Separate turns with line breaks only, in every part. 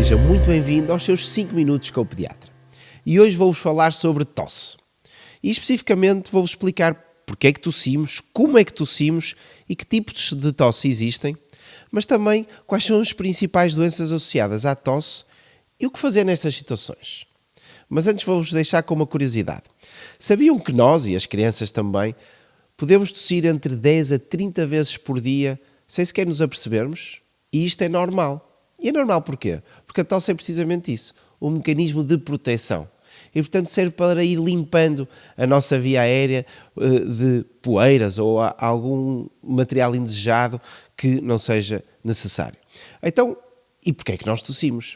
seja muito bem-vindo aos seus 5 minutos com o pediatra. E hoje vou-vos falar sobre tosse. E especificamente vou-vos explicar porque é que tossimos, como é que tossimos e que tipos de tosse existem, mas também quais são as principais doenças associadas à tosse e o que fazer nestas situações. Mas antes vou-vos deixar com uma curiosidade. Sabiam que nós, e as crianças também, podemos tossir entre 10 a 30 vezes por dia sem sequer nos apercebermos? E isto é normal. E é normal porquê? Porque a tosse é precisamente isso, um mecanismo de proteção. E, portanto, serve para ir limpando a nossa via aérea de poeiras ou algum material indesejado que não seja necessário. Então, e porquê é que nós tossimos?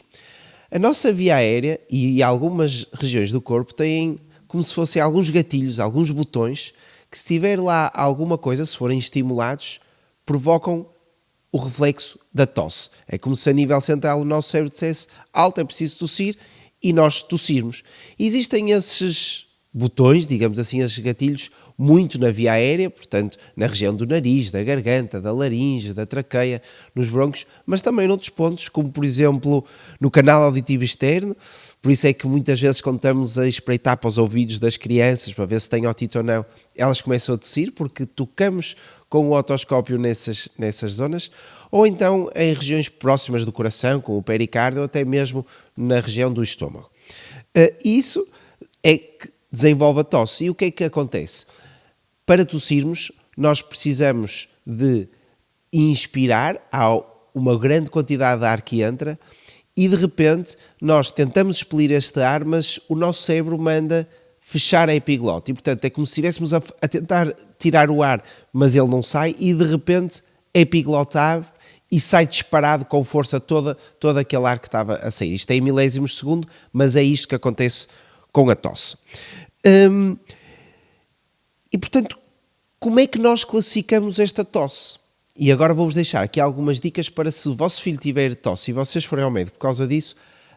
A nossa via aérea e algumas regiões do corpo têm como se fossem alguns gatilhos, alguns botões, que se tiver lá alguma coisa, se forem estimulados, provocam o reflexo da tosse. É como se a nível central o nosso cérebro dissesse alto, é preciso tossir, e nós tossirmos. Existem esses botões, digamos assim, esses gatilhos, muito na via aérea, portanto, na região do nariz, da garganta, da laringe, da traqueia, nos brônquios, mas também noutros pontos, como por exemplo no canal auditivo externo. Por isso é que muitas vezes, quando estamos a espreitar para os ouvidos das crianças para ver se têm otite ou não, elas começam a tossir porque tocamos com o otoscópio nessas zonas, ou então em regiões próximas do coração, como o pericárdio, ou até mesmo na região do estômago. Isso é que desenvolve a tosse. E o que é que acontece? Para tossirmos, nós precisamos de inspirar, há uma grande quantidade de ar que entra, e de repente nós tentamos expelir este ar, mas o nosso cérebro manda fechar a epiglote. E portanto é como se estivéssemos a tentar tirar o ar, mas ele não sai, e de repente a epiglote abre e sai disparado com força todo aquele ar que estava a sair. Isto é em milésimos de segundo, mas é isto que acontece com a tosse. E portanto, como é que nós classificamos esta tosse? E agora vou-vos deixar aqui algumas dicas para, se o vosso filho tiver tosse e vocês forem ao médico por causa disso,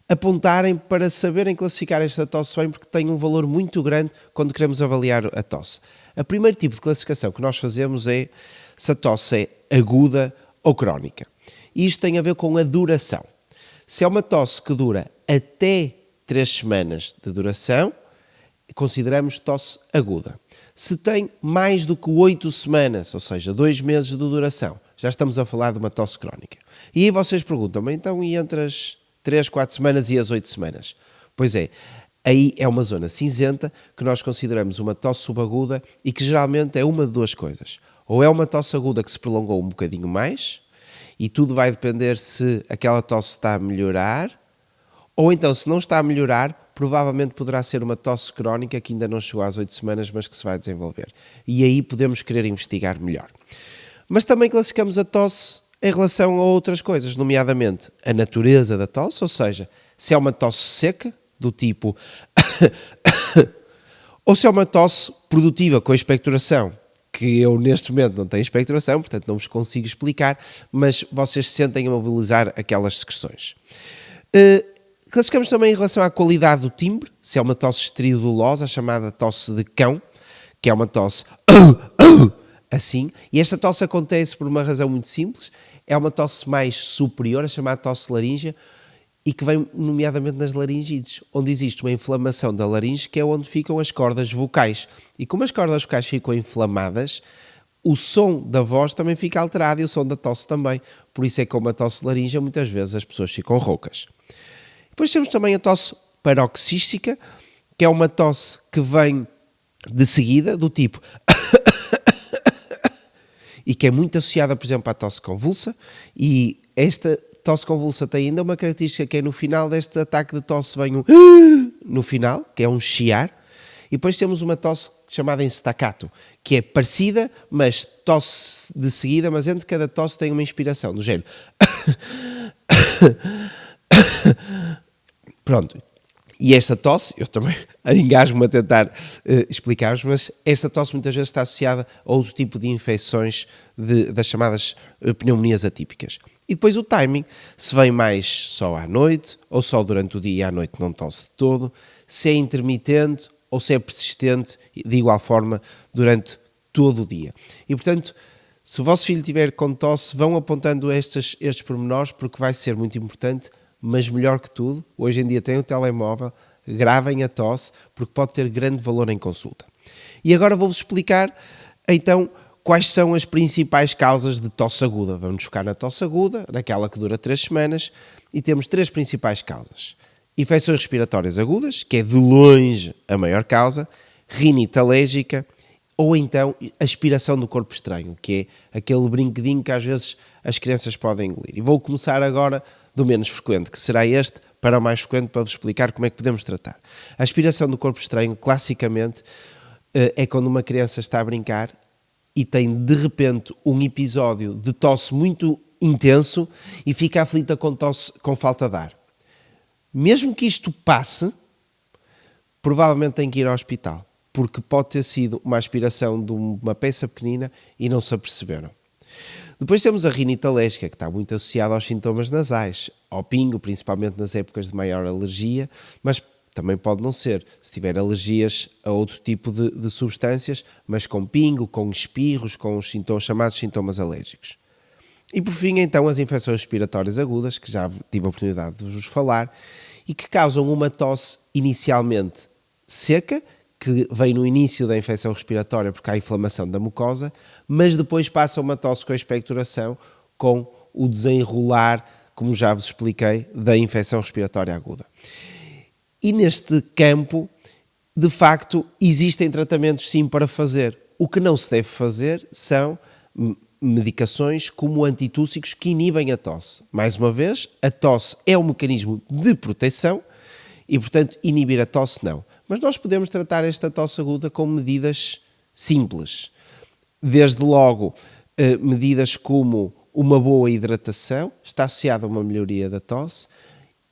apontarem para saberem classificar esta tosse bem, porque tem um valor muito grande quando queremos avaliar a tosse. O primeiro tipo de classificação que nós fazemos é se a tosse é aguda ou crónica. E isto tem a ver com a duração. Se é uma tosse que dura até 3 semanas de duração, consideramos tosse aguda. Se tem mais do que 8 semanas, ou seja, 2 meses de duração, já estamos a falar de uma tosse crónica. E aí vocês perguntam-me, então e entre as 3, 4 semanas e as 8 semanas? Pois é, aí é uma zona cinzenta que nós consideramos uma tosse subaguda e que geralmente é uma de duas coisas. Ou é uma tosse aguda que se prolongou um bocadinho mais, e tudo vai depender se aquela tosse está a melhorar, ou então, se não está a melhorar, provavelmente poderá ser uma tosse crónica que ainda não chegou às 8 semanas, mas que se vai desenvolver. E aí podemos querer investigar melhor. Mas também classificamos a tosse em relação a outras coisas, nomeadamente a natureza da tosse, ou seja, se é uma tosse seca, do tipo ou se é uma tosse produtiva com expectoração, que eu neste momento não tenho expectoração, portanto não vos consigo explicar, mas vocês se sentem a mobilizar aquelas secreções. Classificamos também em relação à qualidade do timbre, se é uma tosse estridolosa, a chamada tosse de cão, que é uma tosse assim, e esta tosse acontece por uma razão muito simples, é uma tosse mais superior, a chamada tosse laríngea, e que vem nomeadamente nas laringites, onde existe uma inflamação da laringe, que é onde ficam as cordas vocais. E como as cordas vocais ficam inflamadas, o som da voz também fica alterado e o som da tosse também. Por isso é que com uma tosse laríngea muitas vezes as pessoas ficam roucas. Depois temos também a tosse paroxística, que é uma tosse que vem de seguida, do tipo e que é muito associada, por exemplo, à tosse convulsa, e esta tosse convulsa tem ainda uma característica que é no final deste ataque de tosse vem um no final, que é um chiar, e depois temos uma tosse chamada em staccato, que é parecida, mas tosse de seguida, mas entre cada tosse tem uma inspiração, do género pronto. E esta tosse, eu também engasgo-me a tentar explicar-vos, mas esta tosse muitas vezes está associada a outro tipo de infecções das chamadas pneumonias atípicas. E depois o timing, se vem mais só à noite, ou só durante o dia e à noite não tosse de todo, se é intermitente ou se é persistente de igual forma durante todo o dia. E portanto, se o vosso filho tiver com tosse, vão apontando estes pormenores, porque vai ser muito importante Mas melhor que tudo, hoje em dia tem o telemóvel, gravem a tosse, porque pode ter grande valor em consulta. E agora vou-vos explicar, então, quais são as principais causas de tosse aguda. Vamos focar na tosse aguda, naquela que dura 3 semanas, e temos 3 principais causas. Infecções respiratórias agudas, que é de longe a maior causa, rinite alérgica, ou então aspiração do corpo estranho, que é aquele brinquedinho que às vezes as crianças podem engolir. E vou começar agora do menos frequente, que será este, para o mais frequente, para vos explicar como é que podemos tratar. A aspiração do corpo estranho, classicamente, é quando uma criança está a brincar e tem de repente um episódio de tosse muito intenso e fica aflita com tosse, com falta de ar. Mesmo que isto passe, provavelmente tem que ir ao hospital, porque pode ter sido uma aspiração de uma peça pequenina e não se aperceberam. Depois temos a rinite alérgica, que está muito associada aos sintomas nasais, ao pingo, principalmente nas épocas de maior alergia, mas também pode não ser, se tiver alergias a outro tipo de substâncias, mas com pingo, com espirros, com os chamados sintomas alérgicos. E por fim, então, as infecções respiratórias agudas, que já tive a oportunidade de vos falar, e que causam uma tosse inicialmente seca, que vem no início da infecção respiratória porque há inflamação da mucosa, mas depois passa uma tosse com expectoração, com o desenrolar, como já vos expliquei, da infecção respiratória aguda. E neste campo, de facto, existem tratamentos sim para fazer. O que não se deve fazer são medicações como antitússicos que inibem a tosse. Mais uma vez, a tosse é um mecanismo de proteção e, portanto, inibir a tosse não. Mas nós podemos tratar esta tosse aguda com medidas simples. Desde logo, medidas como uma boa hidratação, está associada a uma melhoria da tosse.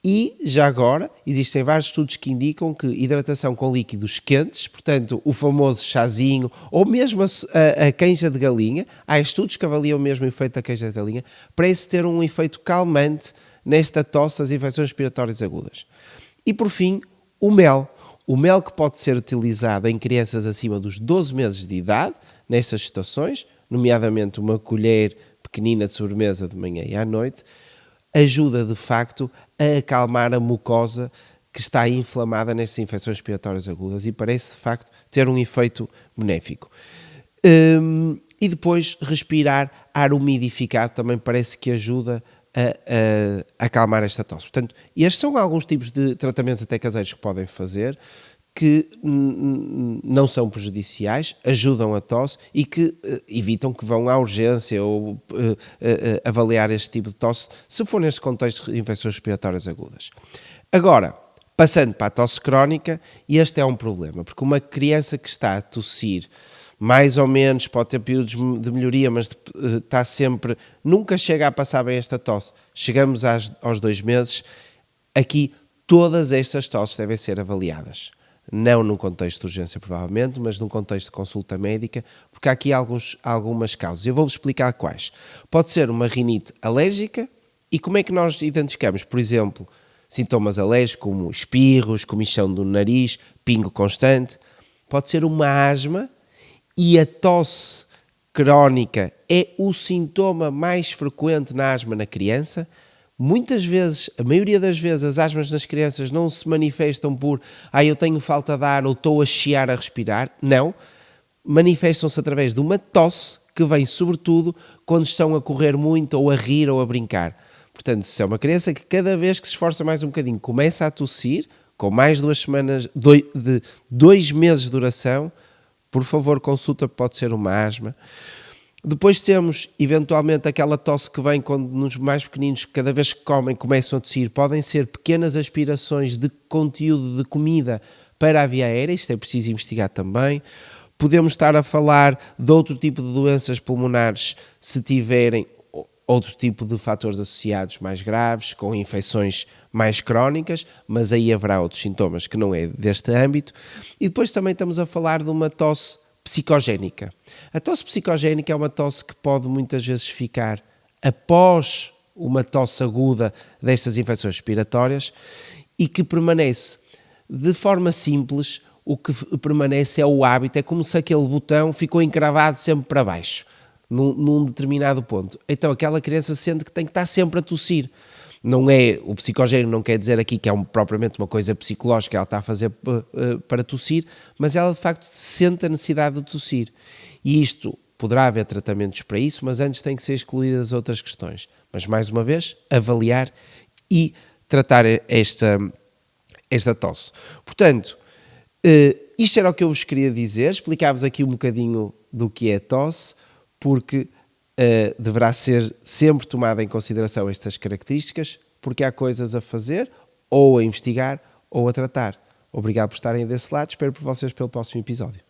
E, já agora, existem vários estudos que indicam que hidratação com líquidos quentes, portanto, o famoso chazinho, ou mesmo a queija de galinha, há estudos que avaliam mesmo o efeito da queija de galinha, parece ter um efeito calmante nesta tosse das infecções respiratórias agudas. E, por fim, o mel. O mel que pode ser utilizado em crianças acima dos 12 meses de idade, nestas situações, nomeadamente uma colher pequenina de sobremesa de manhã e à noite, ajuda de facto a acalmar a mucosa que está inflamada nestas infecções respiratórias agudas e parece de facto ter um efeito benéfico. E depois respirar ar umidificado também parece que ajuda a acalmar esta tosse. Portanto, estes são alguns tipos de tratamentos até caseiros que podem fazer, que não são prejudiciais, ajudam a tosse e que evitam que vão à urgência ou avaliar este tipo de tosse, se for neste contexto de infecções respiratórias agudas. Agora, passando para a tosse crónica, este é um problema, porque uma criança que está a tossir, mais ou menos, pode ter períodos de melhoria, mas está sempre, nunca chega a passar bem esta tosse. Chegamos aos 2 meses, aqui todas estas tosses devem ser avaliadas. Não num contexto de urgência, provavelmente, mas num contexto de consulta médica, porque há aqui algumas causas. Eu vou-vos explicar quais. Pode ser uma rinite alérgica, e como é que nós identificamos? Por exemplo, sintomas alérgicos como espirros, comichão do nariz, pingo constante. Pode ser uma asma, e a tosse crónica é o sintoma mais frequente na asma na criança. Muitas vezes, a maioria das vezes, as asmas nas crianças não se manifestam por eu tenho falta de ar ou estou a chiar a respirar. Não. Manifestam-se através de uma tosse que vem sobretudo quando estão a correr muito ou a rir ou a brincar. Portanto, se é uma criança que cada vez que se esforça mais um bocadinho começa a tossir, com mais 2 semanas, de 2 meses de duração, por favor, consulta, pode ser uma asma. Depois temos, eventualmente, aquela tosse que vem quando nos mais pequeninos, cada vez que comem, começam a tossir. Podem ser pequenas aspirações de conteúdo de comida para a via aérea, isto é preciso investigar também. Podemos estar a falar de outro tipo de doenças pulmonares se tiverem outro tipo de fatores associados mais graves, com infecções mais crónicas, mas aí haverá outros sintomas que não é deste âmbito. E depois também estamos a falar de uma tosse psicogénica. A tosse psicogénica é uma tosse que pode muitas vezes ficar após uma tosse aguda destas infecções respiratórias e que permanece de forma simples. O que permanece é o hábito, é como se aquele botão ficou encravado sempre para baixo, num determinado ponto. Então aquela criança sente que tem que estar sempre a tossir. Não é, o psicogénio não quer dizer aqui que é propriamente uma coisa psicológica que ela está a fazer para tossir, mas ela de facto sente a necessidade de tossir. E isto, poderá haver tratamentos para isso, mas antes têm que ser excluídas outras questões. Mas mais uma vez, avaliar e tratar esta tosse. Portanto, isto era o que eu vos queria dizer, explicar-vos aqui um bocadinho do que é tosse, porque deverá ser sempre tomada em consideração estas características, porque há coisas a fazer, ou a investigar, ou a tratar. Obrigado por estarem desse lado, espero por vocês pelo próximo episódio.